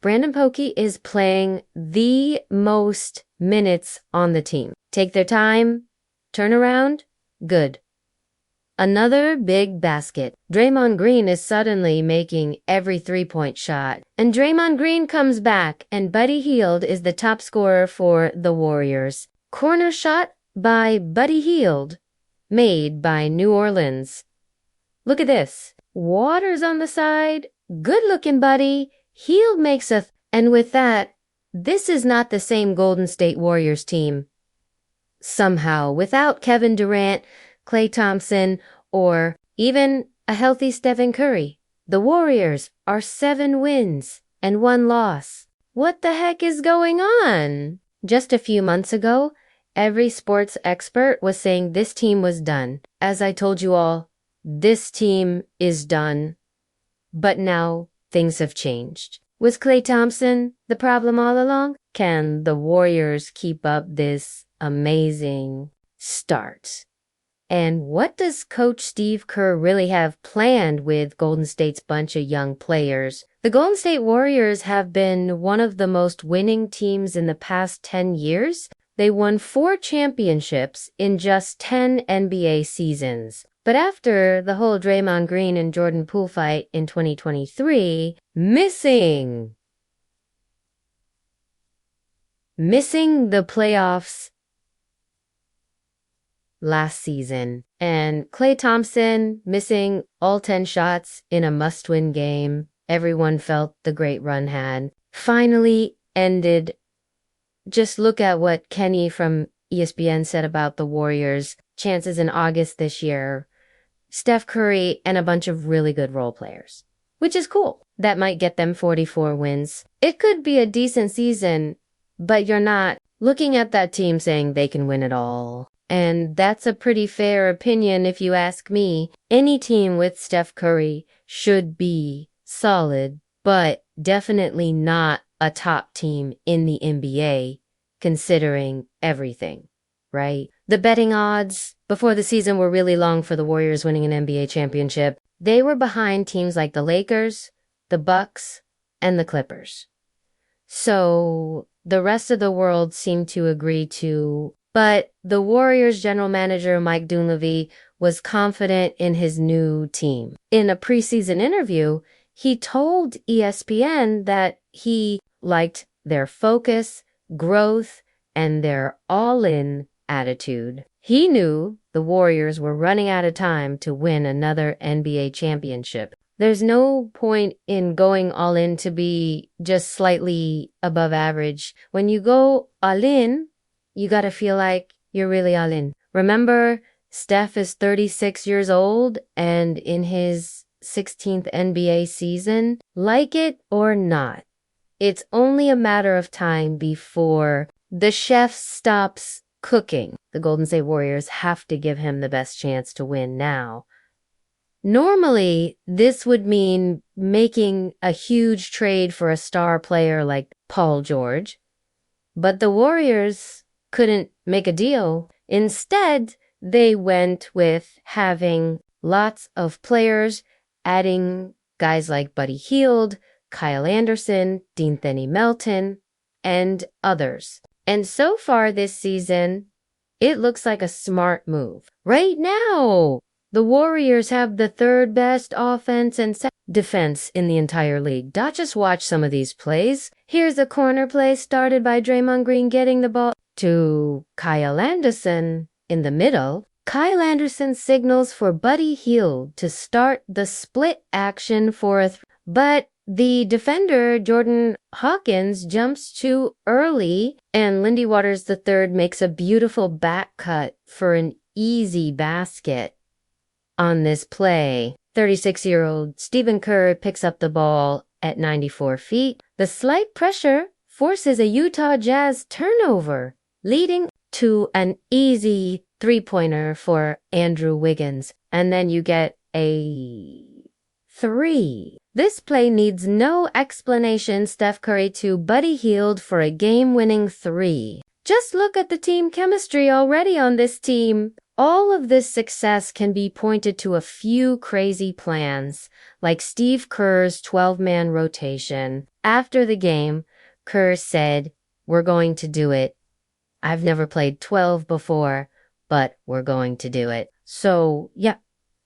Brandon Pokey is playing the most minutes on the team. Take their time, turn around, good. Another big basket. Draymond Green is suddenly making every three-point shot. And Draymond Green comes back, and Buddy Hield is the top scorer for the Warriors. Corner shot by Buddy Hield, made by New Orleans. Look at this. Waters on the side. Good looking, Buddy. Hield makes and with that, this is not the same Golden State Warriors team. Somehow, without Kevin Durant, Klay Thompson, or even a healthy Stephen Curry, the Warriors are 7 wins and 1 loss. What the heck is going on? Just a few months ago, every sports expert was saying this team was done. As I told you all, this team is done. But now things have changed. Was Klay Thompson the problem all along? Can the Warriors keep up this amazing start? And what does Coach Steve Kerr really have planned with Golden State's bunch of young players? The Golden State Warriors have been one of the most winning teams in the past 10 years. They won 4 championships in just 10 NBA seasons. But after the whole Draymond Green and Jordan Poole fight in 2023, missing the playoffs last season, and Klay Thompson missing all 10 shots in a must-win game everyone felt the great run had finally ended. Just look at what Kenny from ESPN said about the Warriors' chances in August this year. Steph Curry and a bunch of really good role players, which is cool. That might get them 44 wins. It could be a decent season, but you're not looking at that team saying they can win it all. And that's a pretty fair opinion if you ask me. Any team with Steph Curry should be solid, but definitely not a top team in the NBA, considering everything, right? The betting odds before the season were really long for the Warriors winning an NBA championship. They were behind teams like the Lakers, the Bucks, and the Clippers. So the rest of the world seemed to agree to, but the Warriors general manager Mike Dunleavy was confident in his new team. In a preseason interview, he told ESPN that he liked their focus, growth, and their all-in attitude. He knew the Warriors were running out of time to win another NBA championship. There's no point in going all in to be just slightly above average. When you go all in, you gotta feel like you're really all in. Remember, Steph is 36 years old and in his 16th NBA season. Like it or not, it's only a matter of time before the chef stops cooking. The Golden State Warriors have to give him the best chance to win now. Normally, this would mean making a huge trade for a star player like Paul George, but the Warriors couldn't make a deal. Instead, they went with having lots of players, adding guys like Buddy Hield, Kyle Anderson, De'Anthony Melton, and others. And so far this season, it looks like a smart move. Right now, the Warriors have the 3rd best offense and defense in the entire league. Just watch some of these plays. Here's a corner play started by Draymond Green getting the ball to Kyle Anderson in the middle. Kyle Anderson signals for Buddy Hield to start the split action for but the defender, Jordan Hawkins, jumps too early, and Lindy Waters III makes a beautiful back cut for an easy basket. On this play, 36-year-old Stephen Kerr picks up the ball at 94 feet. The slight pressure forces a Utah Jazz turnover, leading to an easy three-pointer for Andrew Wiggins. And then you get a 3. This play needs no explanation. Steph Curry to Buddy Hield for a game-winning 3. Just look at the team chemistry already on this team. All of this success can be pointed to a few crazy plans, like Steve Kerr's 12-man rotation. After the game, Kerr said, "We're going to do it. I've never played 12 before, but we're going to do it." So, yeah,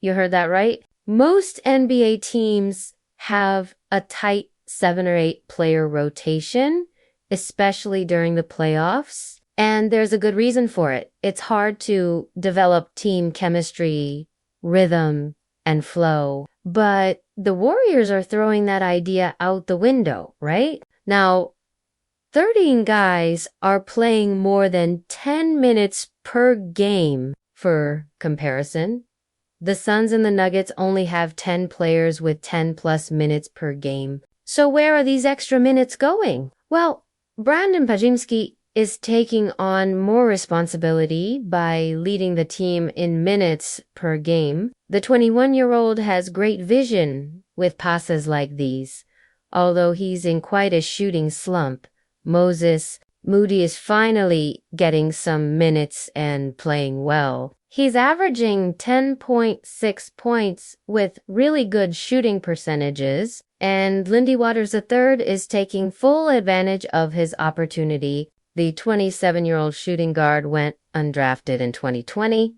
you heard that right. Most NBA teams have a tight 7 or 8 player rotation, especially during the playoffs. And there's a good reason for it. It's hard to develop team chemistry, rhythm, and flow. But the Warriors are throwing that idea out the window, right? Now, 13 guys are playing more than 10 minutes per game. For comparison, the Suns and the Nuggets only have 10 players with 10 plus minutes per game. So where are these extra minutes going? Well, Brandon Pajimski is taking on more responsibility by leading the team in minutes per game. The 21-year-old has great vision with passes like these. Although he's in quite a shooting slump, Moses Moody is finally getting some minutes and playing well. He's averaging 10.6 points with really good shooting percentages, and Lindy Waters III is taking full advantage of his opportunity. The 27-year-old shooting guard went undrafted in 2020.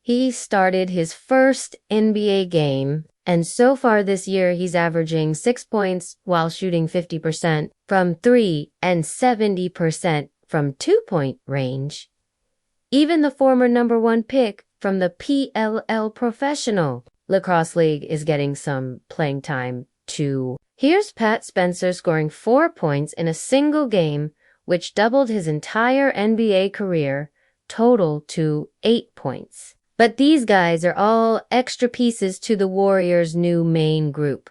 He started his first NBA game, and so far this year he's averaging 6 points while shooting 50% from 3 and 70% from 2-point range. Even the former number 1 pick from the PLL Professional Lacrosse League is getting some playing time too. Here's Pat Spencer scoring 4 points in a single game, which doubled his entire NBA career total to 8 points. But these guys are all extra pieces to the Warriors' new main group.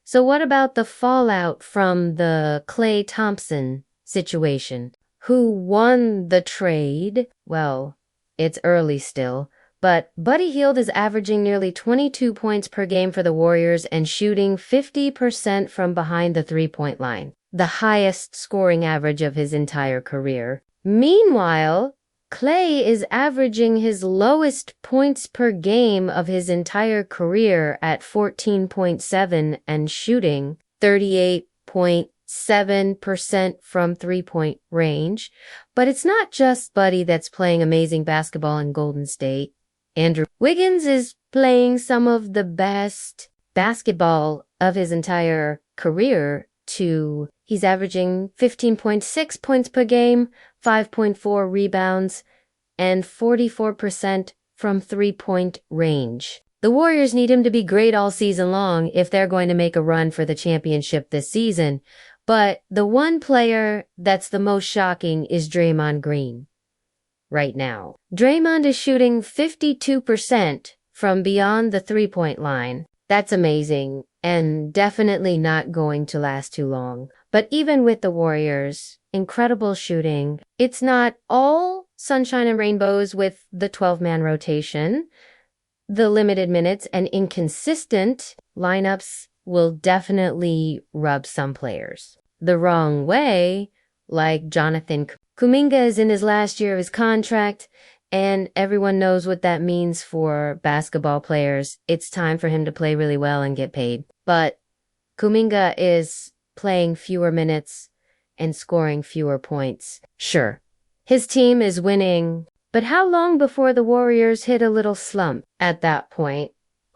So what about the fallout from the Klay Thompson situation? Who won the trade? Well, it's early still, but Buddy Hield is averaging nearly 22 points per game for the Warriors and shooting 50% from behind the three-point line, the highest scoring average of his entire career. Meanwhile, Klay is averaging his lowest points per game of his entire career at 14.7 and shooting 38.7% from three-point range. But it's not just Buddy that's playing amazing basketball in Golden State. Andrew Wiggins is playing some of the best basketball of his entire career too. He's averaging 15.6 points per game, 5.4 rebounds, and 44% from three-point range. The Warriors need him to be great all season long if they're going to make a run for the championship this season. But the one player that's the most shocking is Draymond Green right now. Draymond is shooting 52% from beyond the three-point line. That's amazing and definitely not going to last too long. But even with the Warriors, incredible shooting, it's not all sunshine and rainbows with the 12-man rotation. The limited minutes and inconsistent lineups will definitely rub some players the wrong way, like Jonathan Kuminga is in his last year of his contract, and everyone knows what that means for basketball players. It's time for him to play really well and get paid. But Kuminga is playing fewer minutes and scoring fewer points. Sure, his team is winning, but how long before the Warriors hit a little slump? At that point,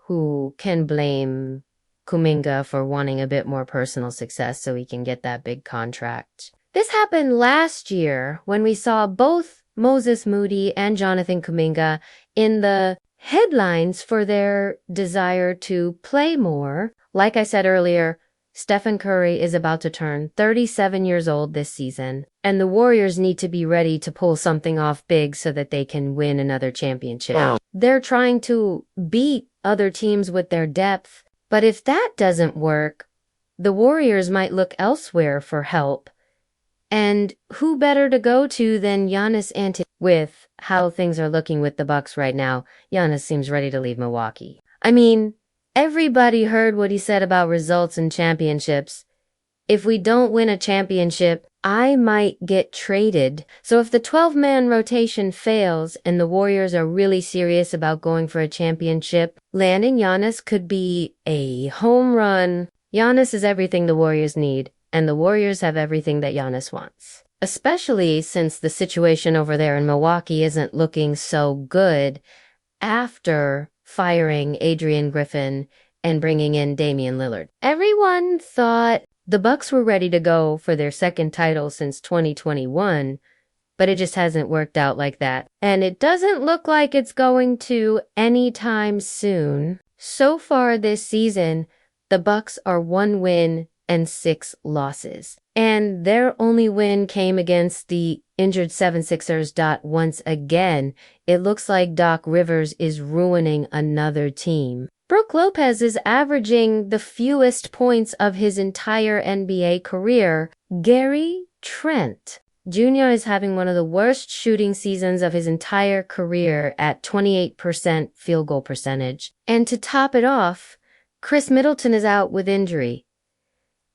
who can blame Kuminga for wanting a bit more personal success so he can get that big contract? This happened last year when we saw both Moses Moody and Jonathan Kuminga in the headlines for their desire to play more. Like I said earlier, Stephen Curry is about to turn 37 years old this season, and the Warriors need to be ready to pull something off big so that they can win another championship. They're trying to beat other teams with their depth, but if that doesn't work, the Warriors might look elsewhere for help. And who better to go to than Giannis Antetokounmpo? With how things are looking with the Bucks right now, Giannis seems ready to leave Milwaukee. I mean, everybody heard what he said about results and championships. If we don't win a championship, I might get traded. So if the 12-man rotation fails and the Warriors are really serious about going for a championship, landing Giannis could be a home run. Giannis is everything the Warriors need, and the Warriors have everything that Giannis wants. Especially since the situation over there in Milwaukee isn't looking so good after firing Adrian Griffin and bringing in Damian Lillard. Everyone thought the Bucks were ready to go for their second title since 2021, but it just hasn't worked out like that. And it doesn't look like it's going to anytime soon. So far this season, the Bucks are 1 win and 6 losses. And their only win came against the injured 76ers. Once again, it looks like Doc Rivers is ruining another team. Brook Lopez is averaging the fewest points of his entire NBA career. Gary Trent Jr. is having one of the worst shooting seasons of his entire career at 28% field goal percentage. And to top it off, Chris Middleton is out with injury.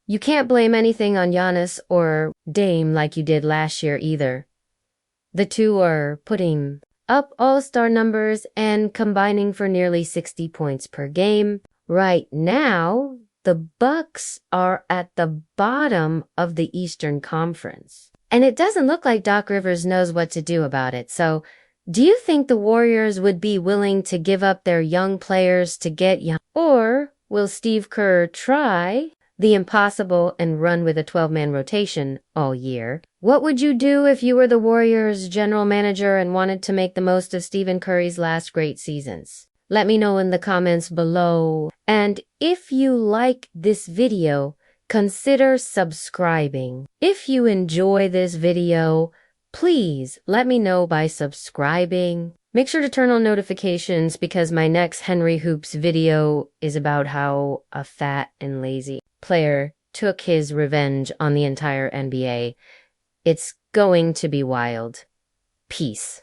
You can't blame anything on Giannis or Dame like you did last year either. The two are putting up all-star numbers and combining for nearly 60 points per game. Right now, the Bucks are at the bottom of the Eastern Conference. And it doesn't look like Doc Rivers knows what to do about it. So, do you think the Warriors would be willing to give up their young players to get young? Or will Steve Kerr try the impossible and run with a 12-man rotation all year? What would you do if you were the Warriors general manager and wanted to make the most of Stephen Curry's last great seasons? Let me know in the comments below. And if you like this video, consider subscribing. If you enjoy this video, please let me know by subscribing. Make sure to turn on notifications because my next Henry Hoops video is about how a fat and lazy player took his revenge on the entire NBA. It's going to be wild. Peace.